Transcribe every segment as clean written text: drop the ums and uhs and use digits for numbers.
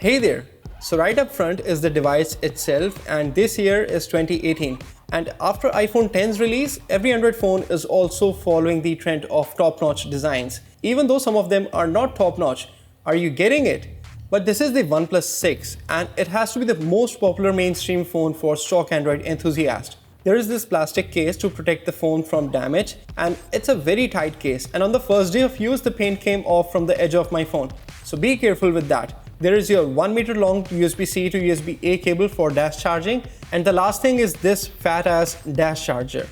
Hey there! So right up front is the device itself, and this year is 2018. And after iPhone X's release, every Android phone is also following the trend of top-notch designs. Even though some of them are not top-notch, are you getting it? But this is the OnePlus 6, and it has to be the most popular mainstream phone for stock Android enthusiasts. There is this plastic case to protect the phone from damage, and it's a very tight case, and on the first day of use the paint came off from the edge of my phone. So be careful with that. There is your 1 meter long USB-C to USB-A cable for dash charging, and the last thing is this fat ass dash charger.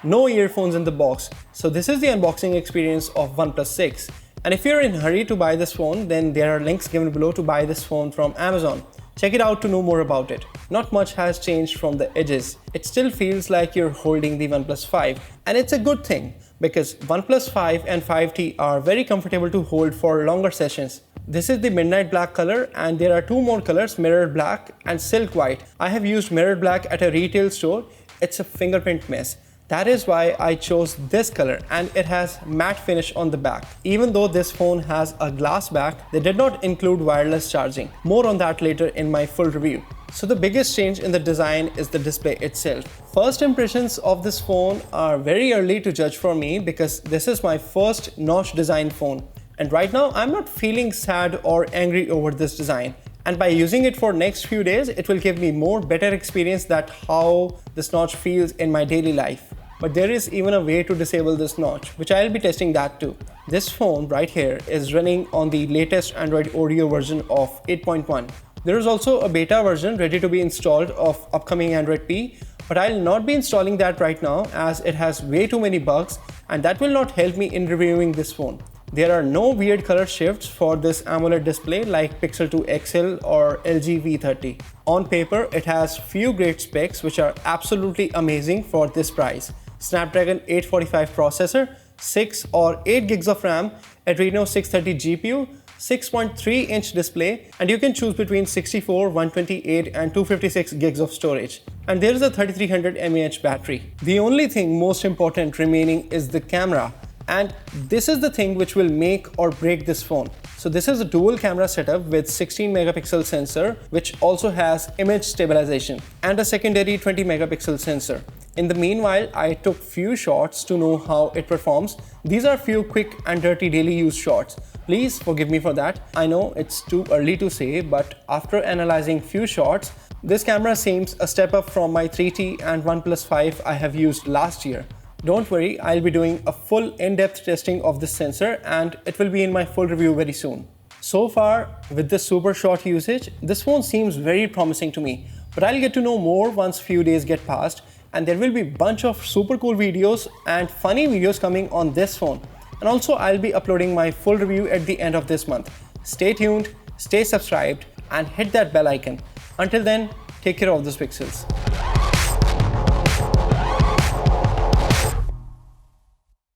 No earphones in the box. So this is the unboxing experience of OnePlus 6. And if you're in a hurry to buy this phone, then there are links given below to buy this phone from Amazon. Check it out to know more about it. Not much has changed from the edges. It still feels like you're holding the OnePlus 5. And it's a good thing because OnePlus 5 and 5T are very comfortable to hold for longer sessions. This is the midnight black color, and there are two more colors, mirrored black and silk white. I have used mirrored black at a retail store. It's a fingerprint mess. That is why I chose this color, and it has matte finish on the back. Even though this phone has a glass back, they did not include wireless charging. More on that later in my full review. So the biggest change in the design is the display itself. First impressions of this phone are very early to judge for me because this is my first notch designed phone. And right now I'm not feeling sad or angry over this design. And by using it for next few days, it will give me more better experience that how this notch feels in my daily life. But there is even a way to disable this notch, which I'll be testing that too. This phone right here is running on the latest Android Oreo version of 8.1. There is also a beta version ready to be installed of upcoming Android P, but I'll not be installing that right now as it has way too many bugs, and that will not help me in reviewing this phone. There are no weird color shifts for this AMOLED display like Pixel 2 XL or LG V30. On paper, it has few great specs which are absolutely amazing for this price. Snapdragon 845 processor, 6 or 8 gigs of RAM, Adreno 630 GPU, 6.3-inch display, and you can choose between 64, 128 and 256 gigs of storage. And there is a 3300 mAh battery. The only thing most important remaining is the camera. And this is the thing which will make or break this phone. So this is a dual camera setup with 16 megapixel sensor, which also has image stabilization, and a secondary 20 megapixel sensor. In the meanwhile, I took few shots to know how it performs. These are few quick and dirty daily use shots. Please forgive me for that. I know it's too early to say, but after analyzing few shots, this camera seems a step up from my 3T and OnePlus 5 I have used last year. Don't worry, I'll be doing a full in-depth testing of this sensor, and it will be in my full review very soon. So far, with this super short usage, this phone seems very promising to me, but I'll get to know more once few days get past, and there will be bunch of super cool videos and funny videos coming on this phone. And also I'll be uploading my full review at the end of this month. Stay tuned, stay subscribed, and hit that bell icon. Until then, take care of those pixels.